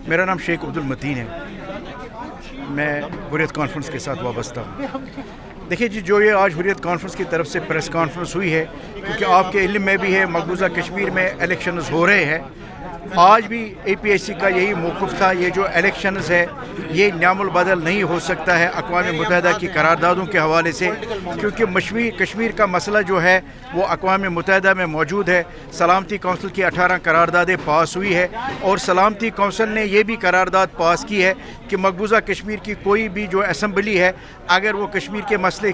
میرا نام شیخ عبد المتین ہے، میں حریت کانفرنس کے ساتھ وابستہ ہوں۔ دیکھیے جی، جو یہ آج حریت کانفرنس کی طرف سے پریس کانفرنس ہوئی ہے، کیونکہ آپ کے علم میں بھی ہے مقبوضہ کشمیر میں الیکشنز ہو رہے ہیں، آج بھی اے پی ایس سی کا یہی موقف تھا، یہ جو الیکشنز ہے یہ نعم البدل نہیں ہو سکتا ہے اقوام متحدہ کی قراردادوں کے حوالے سے، کیونکہ کشمیر کا مسئلہ جو ہے وہ اقوام متحدہ میں موجود ہے۔ سلامتی کونسل کی 18 قراردادیں پاس ہوئی ہے، اور سلامتی کونسل نے یہ بھی قرارداد پاس کی ہے کہ مقبوضہ کشمیر کی کوئی بھی جو اسمبلی ہے، اگر وہ کشمیر کے مسئلے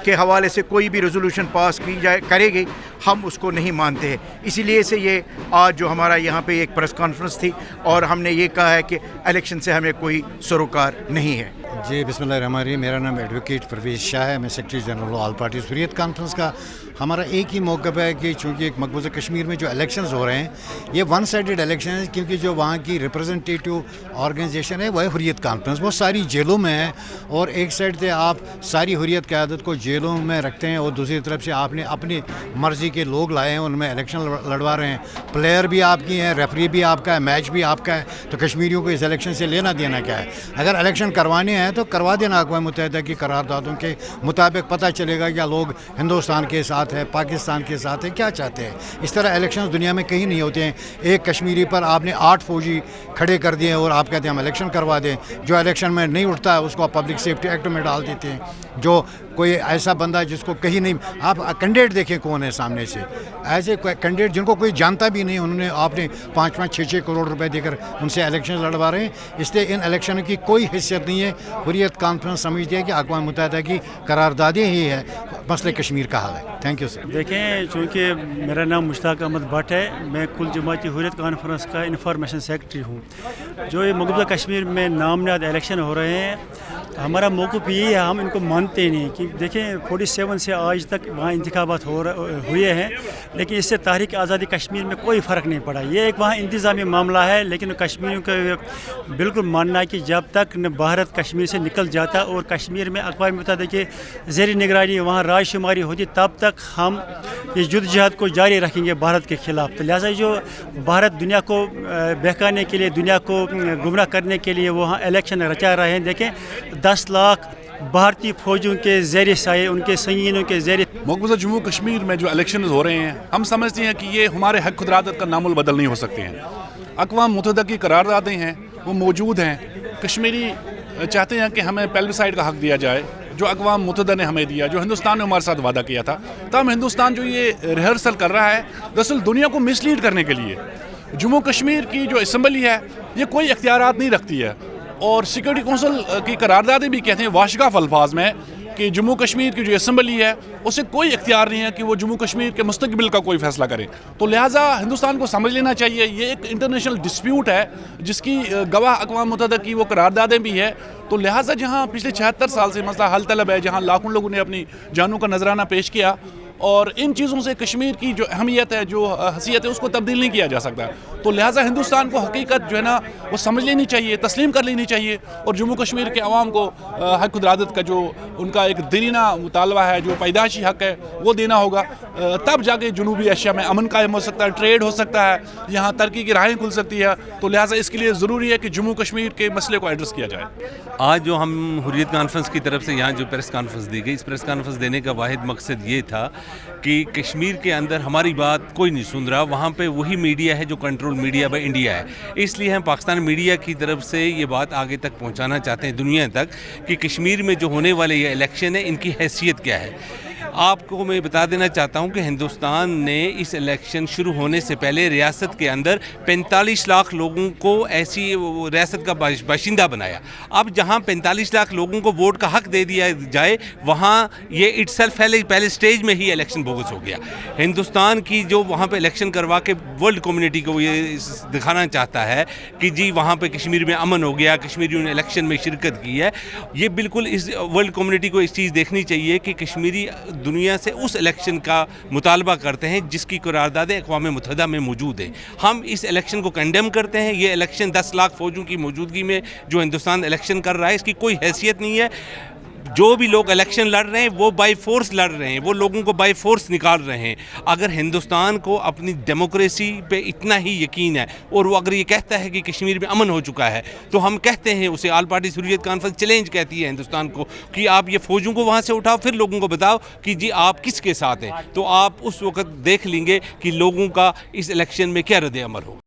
کے حوالے سے کوئی بھی ریزولوشن پاس کرے گی، ہم اس کو نہیں مانتے ہیں۔ اسی لیے سے یہ آج جو ہمارا یہاں پہ ایک پریس کانفرنس تھی، اور ہم نے یہ کہا ہے کہ الیکشن سے ہمیں کوئی سروکار نہیں ہے۔ جی بسم اللہ الرحمن الرحیم، میرا نام ایڈوکیٹ پرویز شاہ ہے، میں سیکرٹری جنرل آل پارٹیز حریت کانفرنس کا۔ ہمارا ایک ہی موقف ہے کہ چونکہ ایک مقبوضہ کشمیر میں جو الیکشنز ہو رہے ہیں یہ ون سائیڈڈ الیکشن ہے، کیونکہ جو وہاں کی ریپرزنٹیٹیو آرگنائزیشن ہے وہ ہے حریت کانفرنس، وہ ساری جیلوں میں ہے، اور ایک سائڈ سے آپ ساری حریت قیادت کو جیلوں میں رکھتے ہیں، اور دوسری طرف سے آپ نے اپنی مرضی کے لوگ لائے ہیں، ان میں الیکشن لڑوا رہے ہیں، پلیئر بھی آپ کی ہیں، ریفری بھی آپ کا ہے، میچ بھی آپ کا ہے، تو کشمیریوں کو اس الیکشن سے لینا دینا کیا ہے؟ اگر الیکشن کروانے ہیں تو کروا دینا اقوام متحدہ کی قراردادوں کے مطابق، پتہ چلے گا کیا لوگ ہندوستان کے ساتھ ہے، پاکستان کے ساتھ ہے، کیا چاہتے ہیں۔ اس طرح الیکشن دنیا میں کہیں نہیں ہوتے ہیں، ایک کشمیری پر آپ نے 8 فوجی کھڑے کر دیے اور آپ کہتے ہیں ہم الیکشن کروا دیں، جو الیکشن میں نہیں اٹھتا ہے اس کو آپ پبلک سیفٹی ایکٹ میں ڈال دیتے ہیں۔ جو کوئی ایسا بندہ جس کو کہیں نہیں، آپ کینڈیڈیٹ دیکھیں کون ہے سامنے سے، ایسے کینڈیڈیٹ جن کو کوئی جانتا بھی نہیں، انہوں نے آپ نے 5-5 6-6 کروڑ روپے دے کر ان سے الیکشن لڑوا رہے ہیں، اس لیے ان الیکشن کی کوئی حیثیت نہیں ہے۔ حریت کانفرنس سمجھتی ہے کہ اقوام متحدہ کی قراردادیں ہی ہے مسئلہ کشمیر کا حل ہے۔ Thank you sir. دیکھیں، چونکہ میرا نام مشتاق احمد بٹ ہے، میں کل جماعتی حریت کانفرنس کا انفارمیشن سیکرٹری ہوں۔ جو یہ مقبوضہ کشمیر میں نامنہاد الیکشن ہو رہے ہیں، ہمارا موقف یہی ہے، ہم ان کو مانتے نہیں کہ دیکھیں 47 سے آج تک وہاں انتخابات ہوئے ہیں، لیکن اس سے تحریک آزادی کشمیر میں کوئی فرق نہیں پڑا۔ یہ ایک وہاں انتظامی معاملہ ہے، لیکن کشمیریوں کا بالکل ماننا ہے کہ جب تک بھارت کشمیر سے نکل جاتا اور کشمیر میں اقوام متحدہ کے زیر نگرانی وہاں رائے شماری ہوتی، تب تک ہم یہ جدوجہد کو جاری رکھیں گے بھارت کے خلاف۔ تو لہٰذا جو بھارت دنیا کو بہکانے کے لیے، دنیا کو گمراہ کرنے کے لیے وہاں الیکشن رچا رہے ہیں، دیکھیں 10 لاکھ بھارتی فوجوں کے زیر سائے، ان کے سنگینوں کے زیر مقبوضہ جموں کشمیر میں جو الیکشنز ہو رہے ہیں، ہم سمجھتے ہیں کہ یہ ہمارے حق خود ارادت کا نام البدل نہیں ہو سکتے ہیں۔ اقوام متحدہ کی قراردادیں ہیں، وہ موجود ہیں۔ کشمیری چاہتے ہیں کہ ہمیں پیلوسائڈ کا حق دیا جائے، جو اقوام متحدہ نے ہمیں دیا، جو ہندوستان نے ہمارے ساتھ وعدہ کیا تھا۔ تاہم ہندوستان جو یہ ریہرسل کر رہا ہے دراصل دنیا کو مس لیڈ کرنے کے لیے۔ جموں کشمیر کی جو اسمبلی ہے یہ کوئی اختیارات نہیں رکھتی ہے، اور سیکورٹی کونسل کی قراردادیں بھی کہتے ہیں واشگاف الفاظ میں کہ جموں کشمیر کی جو اسمبلی ہے اسے کوئی اختیار نہیں ہے کہ وہ جموں کشمیر کے مستقبل کا کوئی فیصلہ کرے۔ تو لہٰذا ہندوستان کو سمجھ لینا چاہیے یہ ایک انٹرنیشنل ڈسپیوٹ ہے جس کی گواہ اقوام متحدہ کی وہ قراردادیں بھی ہے۔ تو لہٰذا جہاں پچھلے 76 سال سے مسئلہ حل طلب ہے، جہاں لاکھوں لوگوں نے اپنی جانوں کا نذرانہ پیش کیا، اور ان چیزوں سے کشمیر کی جو اہمیت ہے، جو حیثیت ہے، اس کو تبدیل نہیں کیا جا سکتا۔ تو لہٰذا ہندوستان کو حقیقت جو ہے نا وہ سمجھ لینی چاہیے، تسلیم کر لینی چاہیے، اور جموں کشمیر کے عوام کو حق خود ارادت کا جو ان کا ایک دیرینہ مطالبہ ہے، جو پیدائشی حق ہے، وہ دینا ہوگا۔ تب جا کے جنوبی ایشیا میں امن قائم ہو سکتا ہے، ٹریڈ ہو سکتا ہے، یہاں ترقی کی راہیں کھل سکتی ہے۔ تو لہٰذا اس کے لیے ضروری ہے کہ جموں کشمیر کے مسئلے کو ایڈریس کیا جائے۔ آج جو ہم حریت کانفرنس کی طرف سے یہاں جو پریس کانفرنس دی گئی، اس پریس کانفرنس دینے کا واحد مقصد یہ تھا کہ کشمیر کے اندر ہماری بات کوئی نہیں سن رہا، وہاں پہ وہی میڈیا ہے جو کنٹرول میڈیا بائی انڈیا ہے۔ اس لیے ہم پاکستان میڈیا کی طرف سے یہ بات آگے تک پہنچانا چاہتے ہیں دنیا تک کہ کشمیر میں جو ہونے والے یہ الیکشن ہے ان کی حیثیت کیا ہے۔ آپ کو میں بتا دینا چاہتا ہوں کہ ہندوستان نے اس الیکشن شروع ہونے سے پہلے ریاست کے اندر 45 لاکھ لوگوں کو ایسی ریاست کا باشندہ بنایا۔ اب جہاں 45 لاکھ لوگوں کو ووٹ کا حق دے دیا جائے، وہاں یہ اٹ سیلف پہلے سٹیج میں ہی الیکشن بوگس ہو گیا۔ ہندوستان کی جو وہاں پہ الیکشن کروا کے ورلڈ کمیونٹی کو یہ دکھانا چاہتا ہے کہ جی وہاں پہ کشمیر میں امن ہو گیا، کشمیریوں نے الیکشن میں شرکت کی ہے، یہ بالکل اس ورلڈ کمیونٹی کو اس چیز دیکھنی چاہیے کہ کشمیری دنیا سے اس الیکشن کا مطالبہ کرتے ہیں جس کی قراردادیں اقوام متحدہ میں موجود ہیں۔ ہم اس الیکشن کو کنڈیم کرتے ہیں۔ یہ الیکشن 10 لاکھ فوجوں کی موجودگی میں جو ہندوستان الیکشن کر رہا ہے اس کی کوئی حیثیت نہیں ہے۔ جو بھی لوگ الیکشن لڑ رہے ہیں وہ بائی فورس لڑ رہے ہیں, وہ لوگوں کو بائی فورس نکال رہے ہیں. اگر ہندوستان کو اپنی ڈیموکریسی پہ اتنا ہی یقین ہے اور وہ اگر یہ کہتا ہے کہ کشمیر میں امن ہو چکا ہے, تو ہم کہتے ہیں اسے, آل پارٹی حریت کانفرنس چیلنج کہتی ہے ہندوستان کو کہ آپ یہ فوجوں کو وہاں سے اٹھاؤ, پھر لوگوں کو بتاؤ کہ جی آپ کس کے ساتھ ہیں. تو آپ اس وقت دیکھ لیں گے کہ لوگوں کا اس الیکشن میں کیا رد عمل ہو.